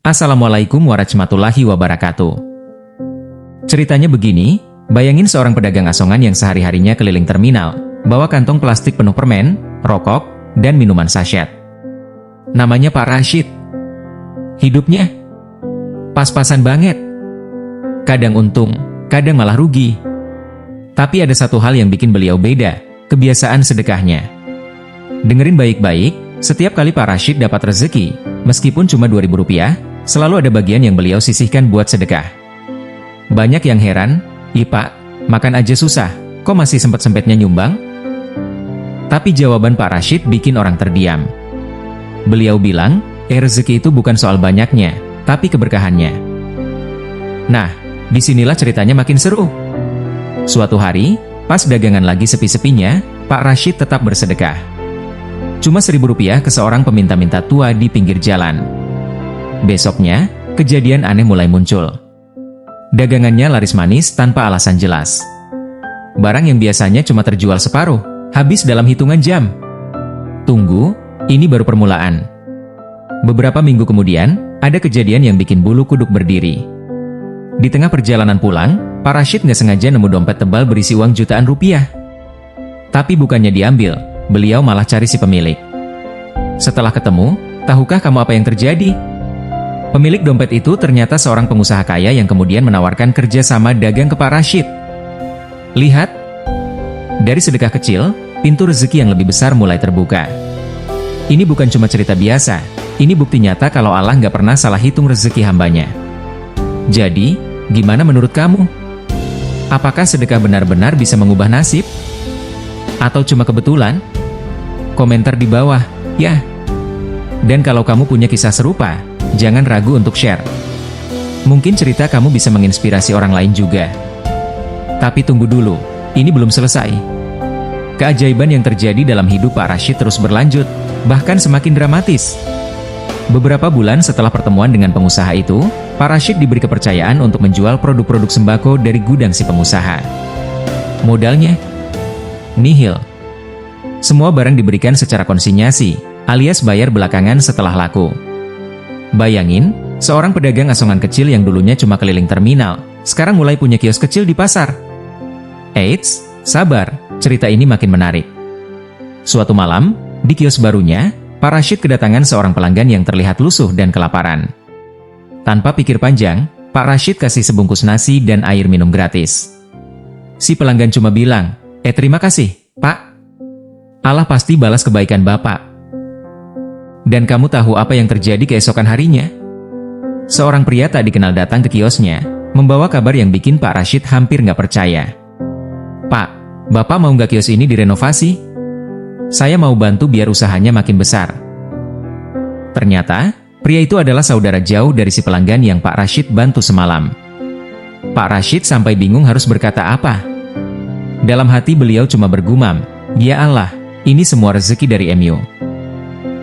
Assalamualaikum warahmatullahi wabarakatuh. Ceritanya begini, bayangin seorang pedagang asongan yang sehari-harinya keliling terminal, bawa kantong plastik penuh permen, rokok, dan minuman sachet. Namanya Pak Rashid. Hidupnya pas-pasan banget. Kadang untung, kadang malah rugi. Tapi ada satu hal yang bikin beliau beda, kebiasaan sedekahnya. Dengerin baik-baik, setiap kali Pak Rashid dapat rezeki, meskipun cuma Rp2.000, selalu ada bagian yang beliau sisihkan buat sedekah. Banyak yang heran, "Ih Pak, makan aja susah, kok masih sempet-sempetnya nyumbang?" Tapi jawaban Pak Rashid bikin orang terdiam. Beliau bilang, rezeki itu bukan soal banyaknya, tapi keberkahannya. Nah, disinilah ceritanya makin seru. Suatu hari, pas dagangan lagi sepi-sepinya, Pak Rashid tetap bersedekah. Cuma Rp1.000 ke seorang peminta-minta tua di pinggir jalan. Besoknya, kejadian aneh mulai muncul. Dagangannya laris manis tanpa alasan jelas. Barang yang biasanya cuma terjual separuh, habis dalam hitungan jam. Tunggu, ini baru permulaan. Beberapa minggu kemudian, ada kejadian yang bikin bulu kuduk berdiri. Di tengah perjalanan pulang, Pak Rashid nggak sengaja nemu dompet tebal berisi uang jutaan rupiah. Tapi bukannya diambil, beliau malah cari si pemilik. Setelah ketemu, tahukah kamu apa yang terjadi? Pemilik dompet itu ternyata seorang pengusaha kaya yang kemudian menawarkan kerjasama dagang ke Pak Rashid. Lihat, dari sedekah kecil, pintu rezeki yang lebih besar mulai terbuka. Ini bukan cuma cerita biasa, ini bukti nyata kalau Allah nggak pernah salah hitung rezeki hambanya. Jadi, gimana menurut kamu? Apakah sedekah benar-benar bisa mengubah nasib? Atau cuma kebetulan? Komentar di bawah, ya. Dan kalau kamu punya kisah serupa, jangan ragu untuk share. Mungkin cerita kamu bisa menginspirasi orang lain juga. Tapi tunggu dulu, ini belum selesai. Keajaiban yang terjadi dalam hidup Pak Rashid terus berlanjut, bahkan semakin dramatis. Beberapa bulan setelah pertemuan dengan pengusaha itu, Pak Rashid diberi kepercayaan untuk menjual produk-produk sembako dari gudang si pengusaha. Modalnya nihil. Semua barang diberikan secara konsinyasi, alias bayar belakangan setelah laku. Bayangin, seorang pedagang asongan kecil yang dulunya cuma keliling terminal, sekarang mulai punya kios kecil di pasar. Eits, sabar, cerita ini makin menarik. Suatu malam, di kios barunya, Pak Rashid kedatangan seorang pelanggan yang terlihat lusuh dan kelaparan. Tanpa pikir panjang, Pak Rashid kasih sebungkus nasi dan air minum gratis. Si pelanggan cuma bilang, terima kasih, Pak. Allah pasti balas kebaikan Bapak." Dan kamu tahu apa yang terjadi keesokan harinya? Seorang pria tak dikenal datang ke kiosnya, membawa kabar yang bikin Pak Rashid hampir nggak percaya. "Pak, Bapak mau nggak kios ini direnovasi? Saya mau bantu biar usahanya makin besar." Ternyata, pria itu adalah saudara jauh dari si pelanggan yang Pak Rashid bantu semalam. Pak Rashid sampai bingung harus berkata apa. Dalam hati beliau cuma bergumam, "Ya Allah, ini semua rezeki dari MU.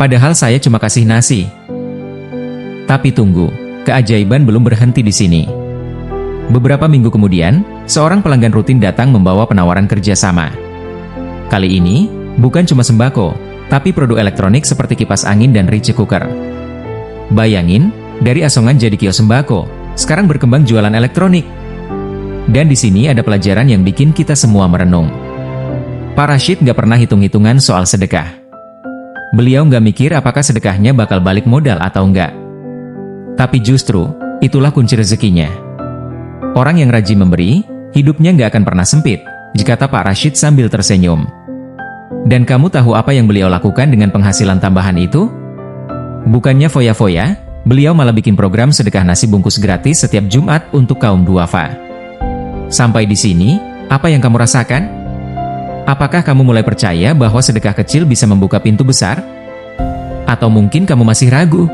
Padahal saya cuma kasih nasi." Tapi tunggu, keajaiban belum berhenti di sini. Beberapa minggu kemudian, seorang pelanggan rutin datang membawa penawaran kerjasama. Kali ini, bukan cuma sembako, tapi produk elektronik seperti kipas angin dan rice cooker. Bayangin, dari asongan jadi kios sembako, sekarang berkembang jualan elektronik. Dan di sini ada pelajaran yang bikin kita semua merenung. Pak Rashid nggak pernah hitung-hitungan soal sedekah. Beliau nggak mikir apakah sedekahnya bakal balik modal atau enggak. Tapi justru, itulah kunci rezekinya. Orang yang rajin memberi, hidupnya nggak akan pernah sempit, kata Pak Rashid sambil tersenyum. Dan kamu tahu apa yang beliau lakukan dengan penghasilan tambahan itu? Bukannya foya-foya, beliau malah bikin program sedekah nasi bungkus gratis setiap Jumat untuk kaum duafa. Sampai di sini, apa yang kamu rasakan? Apakah kamu mulai percaya bahwa sedekah kecil bisa membuka pintu besar? Atau mungkin kamu masih ragu?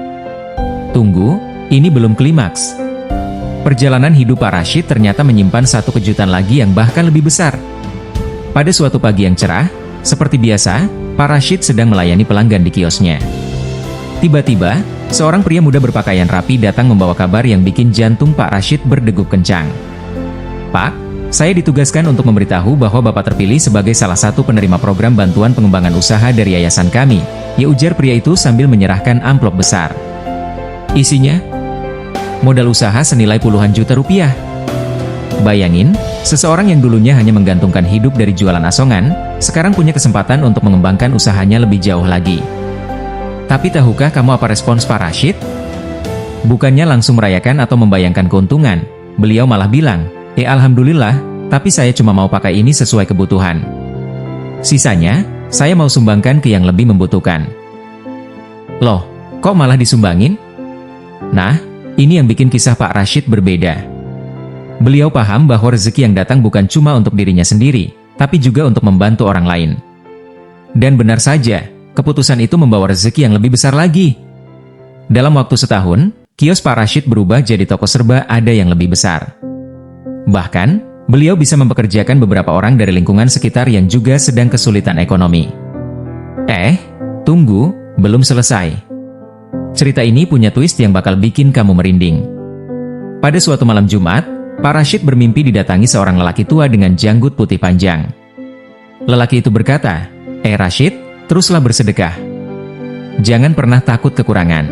Tunggu, ini belum klimaks. Perjalanan hidup Pak Rashid ternyata menyimpan satu kejutan lagi yang bahkan lebih besar. Pada suatu pagi yang cerah, seperti biasa, Pak Rashid sedang melayani pelanggan di kiosnya. Tiba-tiba, seorang pria muda berpakaian rapi datang membawa kabar yang bikin jantung Pak Rashid berdegup kencang. "Pak, saya ditugaskan untuk memberitahu bahwa Bapak terpilih sebagai salah satu penerima program bantuan pengembangan usaha dari yayasan kami," ya ujar pria itu sambil menyerahkan amplop besar. Isinya, Modal usaha senilai puluhan juta rupiah. Bayangin, seseorang yang dulunya hanya menggantungkan hidup dari jualan asongan, sekarang punya kesempatan untuk mengembangkan usahanya lebih jauh lagi. Tapi tahukah kamu apa respons Pak Rashid? Bukannya langsung merayakan atau membayangkan keuntungan, beliau malah bilang, Alhamdulillah, tapi saya cuma mau pakai ini sesuai kebutuhan. Sisanya, saya mau sumbangkan ke yang lebih membutuhkan. Loh, kok malah disumbangin? Nah, ini yang bikin kisah Pak Rashid berbeda. Beliau paham bahwa rezeki yang datang bukan cuma untuk dirinya sendiri, tapi juga untuk membantu orang lain. Dan benar saja, keputusan itu membawa rezeki yang lebih besar lagi. Dalam waktu setahun, kios Pak Rashid berubah jadi toko serba ada yang lebih besar. Bahkan, beliau bisa mempekerjakan beberapa orang dari lingkungan sekitar yang juga sedang kesulitan ekonomi. Tunggu, belum selesai. Cerita ini punya twist yang bakal bikin kamu merinding. Pada suatu malam Jumat, Pak Rashid bermimpi didatangi seorang lelaki tua dengan janggut putih panjang. Lelaki itu berkata, Rashid, teruslah bersedekah. Jangan pernah takut kekurangan.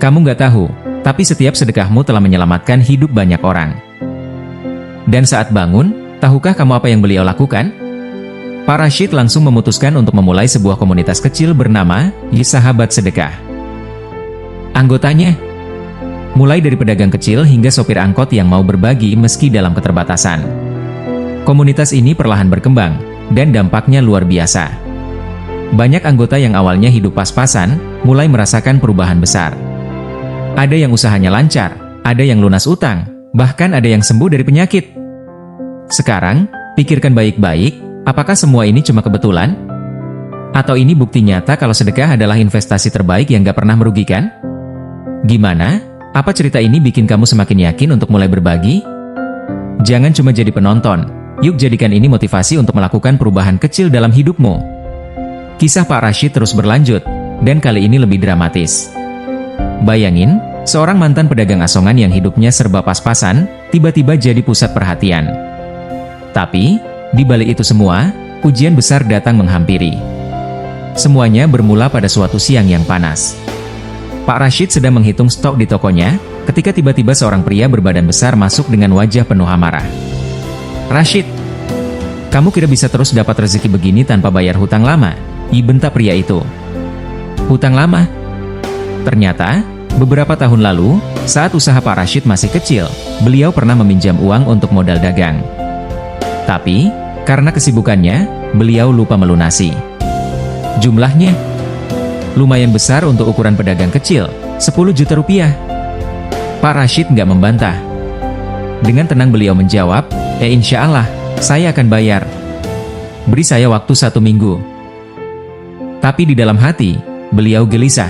Kamu nggak tahu, tapi setiap sedekahmu telah menyelamatkan hidup banyak orang. Dan saat bangun, tahukah kamu apa yang beliau lakukan? Pak Rashid langsung memutuskan untuk memulai sebuah komunitas kecil bernama Sahabat Sedekah. Anggotanya mulai dari pedagang kecil hingga sopir angkot yang mau berbagi meski dalam keterbatasan. Komunitas ini perlahan berkembang, dan dampaknya luar biasa. Banyak anggota yang awalnya hidup pas-pasan, mulai merasakan perubahan besar. Ada yang usahanya lancar, ada yang lunas utang, bahkan ada yang sembuh dari penyakit. Sekarang, pikirkan baik-baik, apakah semua ini cuma kebetulan? Atau ini bukti nyata kalau sedekah adalah investasi terbaik yang gak pernah merugikan? Gimana? Apa cerita ini bikin kamu semakin yakin untuk mulai berbagi? Jangan cuma jadi penonton, yuk jadikan ini motivasi untuk melakukan perubahan kecil dalam hidupmu. Kisah Pak Rashid terus berlanjut, dan kali ini lebih dramatis. Bayangin, seorang mantan pedagang asongan yang hidupnya serba pas-pasan, tiba-tiba jadi pusat perhatian. Tapi, di balik itu semua, ujian besar datang menghampiri. Semuanya bermula pada suatu siang yang panas. Pak Rashid sedang menghitung stok di tokonya, ketika tiba-tiba seorang pria berbadan besar masuk dengan wajah penuh amarah. Rashid, kamu kira bisa terus dapat rezeki begini tanpa bayar hutang lama? Bentak pria itu. Hutang lama? Ternyata, beberapa tahun lalu, saat usaha Pak Rashid masih kecil, beliau pernah meminjam uang untuk modal dagang. Tapi, karena kesibukannya, beliau lupa melunasi. Jumlahnya lumayan besar untuk ukuran pedagang kecil, 10 juta rupiah. Pak Rashid nggak membantah. Dengan tenang beliau menjawab, insya Allah, saya akan bayar. Beri saya waktu 1 minggu. Tapi di dalam hati, beliau gelisah.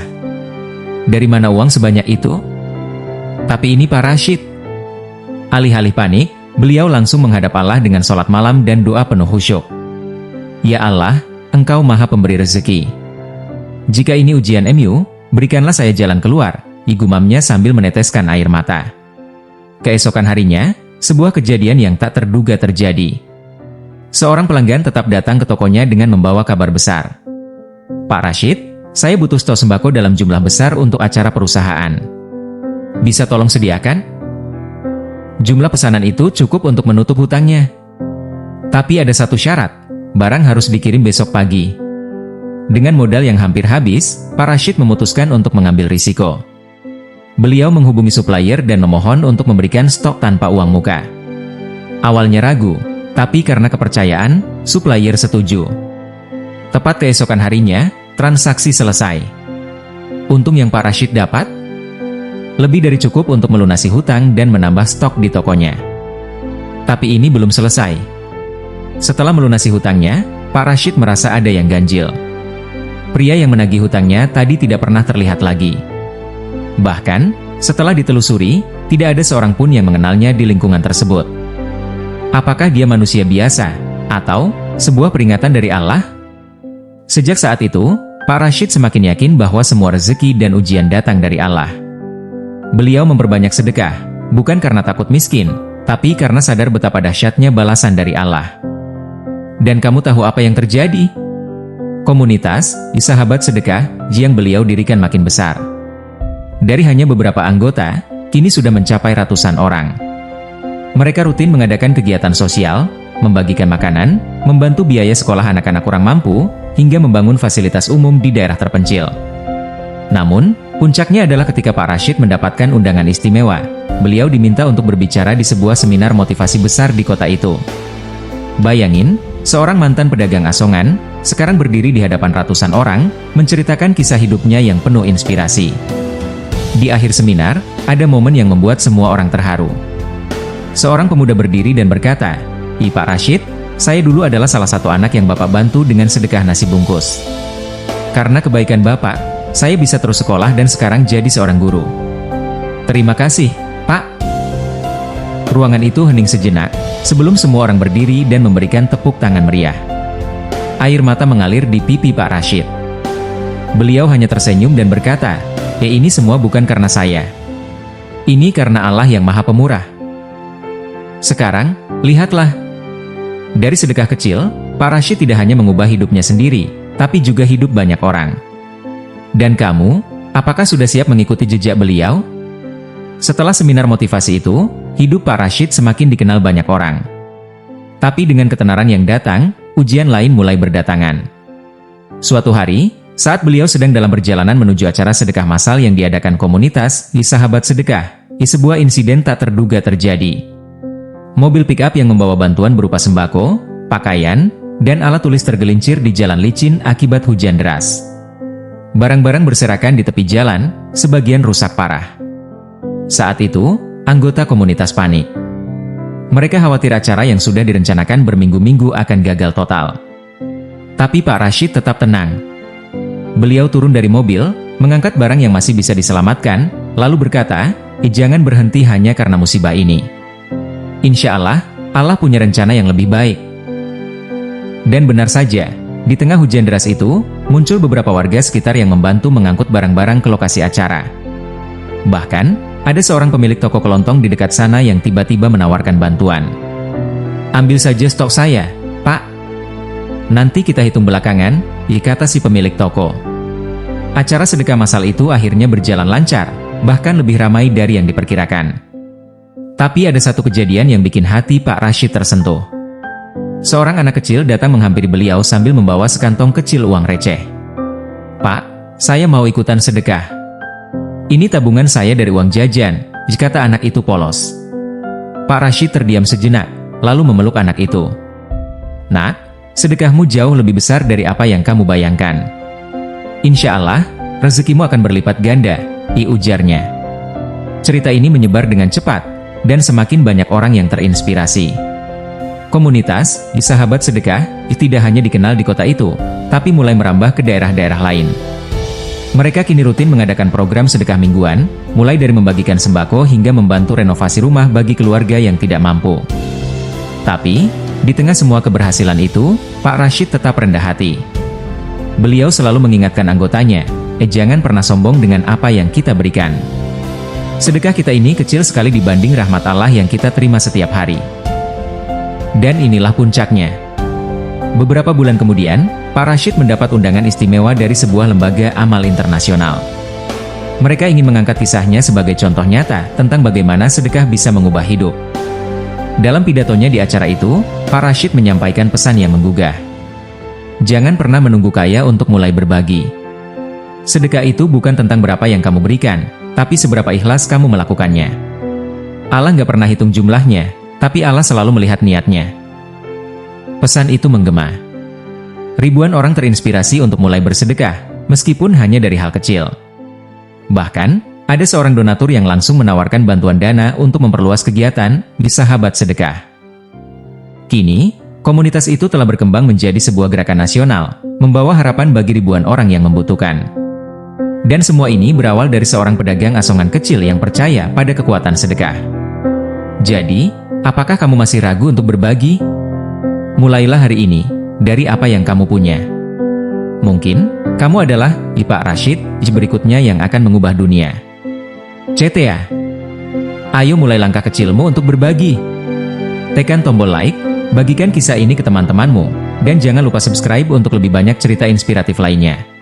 Dari mana uang sebanyak itu? Tapi ini Pak Rashid. Alih-alih panik, beliau langsung menghadap Allah dengan sholat malam dan doa penuh khusyuk. Ya Allah, Engkau Maha Pemberi rezeki. Jika ini ujian MU, berikanlah saya jalan keluar, gumamnya sambil meneteskan air mata. Keesokan harinya, sebuah kejadian yang tak terduga terjadi. Seorang pelanggan tetap datang ke tokonya dengan membawa kabar besar. Pak Rashid, saya butuh stok sembako dalam jumlah besar untuk acara perusahaan. Bisa tolong sediakan? Jumlah pesanan itu cukup untuk menutup hutangnya. Tapi ada satu syarat, barang harus dikirim besok pagi. Dengan modal yang hampir habis, Pak Rashid memutuskan untuk mengambil risiko. Beliau menghubungi supplier dan memohon untuk memberikan stok tanpa uang muka. Awalnya ragu, tapi karena kepercayaan, supplier setuju. Tepat keesokan harinya, transaksi selesai. Untung yang Pak Rashid dapat lebih dari cukup untuk melunasi hutang dan menambah stok di tokonya. Tapi ini belum selesai. Setelah melunasi hutangnya, Pak Rashid merasa ada yang ganjil. Pria yang menagih hutangnya tadi tidak pernah terlihat lagi. Bahkan, setelah ditelusuri, tidak ada seorang pun yang mengenalnya di lingkungan tersebut. Apakah dia manusia biasa, atau sebuah peringatan dari Allah? Sejak saat itu, Pak Rashid semakin yakin bahwa semua rezeki dan ujian datang dari Allah. Beliau memperbanyak sedekah, bukan karena takut miskin, tapi karena sadar betapa dahsyatnya balasan dari Allah. Dan kamu tahu apa yang terjadi? Komunitas Sahabat Sedekah yang beliau dirikan makin besar. Dari hanya beberapa anggota, kini sudah mencapai ratusan orang. Mereka rutin mengadakan kegiatan sosial, membagikan makanan, membantu biaya sekolah anak-anak kurang mampu, hingga membangun fasilitas umum di daerah terpencil. Namun, puncaknya adalah ketika Pak Rashid mendapatkan undangan istimewa. Beliau diminta untuk berbicara di sebuah seminar motivasi besar di kota itu. Bayangin, seorang mantan pedagang asongan, sekarang berdiri di hadapan ratusan orang, menceritakan kisah hidupnya yang penuh inspirasi. Di akhir seminar, ada momen yang membuat semua orang terharu. Seorang pemuda berdiri dan berkata, Pak Rashid, saya dulu adalah salah satu anak yang Bapak bantu dengan sedekah nasi bungkus. Karena kebaikan Bapak, saya bisa terus sekolah dan sekarang jadi seorang guru. Terima kasih, Pak. Ruangan itu hening sejenak, sebelum semua orang berdiri dan memberikan tepuk tangan meriah. Air mata mengalir di pipi Pak Rashid. Beliau hanya tersenyum dan berkata, ini semua bukan karena saya. Ini karena Allah yang Maha Pemurah. Sekarang, lihatlah. Dari sedekah kecil, Pak Rashid tidak hanya mengubah hidupnya sendiri, tapi juga hidup banyak orang. Dan kamu, apakah sudah siap mengikuti jejak beliau? Setelah seminar motivasi itu, hidup Pak Rashid semakin dikenal banyak orang. Tapi dengan ketenaran yang datang, ujian lain mulai berdatangan. Suatu hari, saat beliau sedang dalam perjalanan menuju acara sedekah massal yang diadakan komunitas di Sahabat Sedekah, sebuah insiden tak terduga terjadi. Mobil pick-up yang membawa bantuan berupa sembako, pakaian, dan alat tulis tergelincir di jalan licin akibat hujan deras. Barang-barang berserakan di tepi jalan, sebagian rusak parah. Saat itu, anggota komunitas panik. Mereka khawatir acara yang sudah direncanakan berminggu-minggu akan gagal total. Tapi Pak Rashid tetap tenang. Beliau turun dari mobil, mengangkat barang yang masih bisa diselamatkan, lalu berkata, jangan berhenti hanya karena musibah ini. Insya Allah, Allah punya rencana yang lebih baik. Dan benar saja, di tengah hujan deras itu, muncul beberapa warga sekitar yang membantu mengangkut barang-barang ke lokasi acara. Bahkan, ada seorang pemilik toko kelontong di dekat sana yang tiba-tiba menawarkan bantuan. Ambil saja stok saya, Pak. Nanti kita hitung belakangan, kata si pemilik toko. Acara sedekah massal itu akhirnya berjalan lancar, bahkan lebih ramai dari yang diperkirakan. Tapi ada satu kejadian yang bikin hati Pak Rashid tersentuh. Seorang anak kecil datang menghampiri beliau sambil membawa sekantong kecil uang receh. Pak, saya mau ikutan sedekah. Ini tabungan saya dari uang jajan, kata anak itu polos. Pak Rashid terdiam sejenak, lalu memeluk anak itu. Nak, sedekahmu jauh lebih besar dari apa yang kamu bayangkan. Insya Allah, rezekimu akan berlipat ganda, ujarnya. Cerita ini menyebar dengan cepat, dan semakin banyak orang yang terinspirasi. Komunitas di Sahabat Sedekah tidak hanya dikenal di kota itu, tapi mulai merambah ke daerah-daerah lain. Mereka kini rutin mengadakan program sedekah mingguan, mulai dari membagikan sembako hingga membantu renovasi rumah bagi keluarga yang tidak mampu. Tapi, di tengah semua keberhasilan itu, Pak Rashid tetap rendah hati. Beliau selalu mengingatkan anggotanya, jangan pernah sombong dengan apa yang kita berikan. Sedekah kita ini kecil sekali dibanding rahmat Allah yang kita terima setiap hari. Dan inilah puncaknya. Beberapa bulan kemudian, Pak Rashid mendapat undangan istimewa dari sebuah lembaga amal internasional. Mereka ingin mengangkat kisahnya sebagai contoh nyata tentang bagaimana sedekah bisa mengubah hidup. Dalam pidatonya di acara itu, Pak Rashid menyampaikan pesan yang menggugah. Jangan pernah menunggu kaya untuk mulai berbagi. Sedekah itu bukan tentang berapa yang kamu berikan, tapi seberapa ikhlas kamu melakukannya. Allah nggak pernah hitung jumlahnya, tapi Allah selalu melihat niatnya. Pesan itu menggema. Ribuan orang terinspirasi untuk mulai bersedekah, meskipun hanya dari hal kecil. Bahkan, ada seorang donatur yang langsung menawarkan bantuan dana untuk memperluas kegiatan di Sahabat Sedekah. Kini, komunitas itu telah berkembang menjadi sebuah gerakan nasional, membawa harapan bagi ribuan orang yang membutuhkan. Dan semua ini berawal dari seorang pedagang asongan kecil yang percaya pada kekuatan sedekah. Jadi, apakah kamu masih ragu untuk berbagi? Mulailah hari ini, dari apa yang kamu punya. Mungkin, kamu adalah Pak Rashid berikutnya yang akan mengubah dunia. CTA. Ayo mulai langkah kecilmu untuk berbagi. Tekan tombol like, bagikan kisah ini ke teman-temanmu, dan jangan lupa subscribe untuk lebih banyak cerita inspiratif lainnya.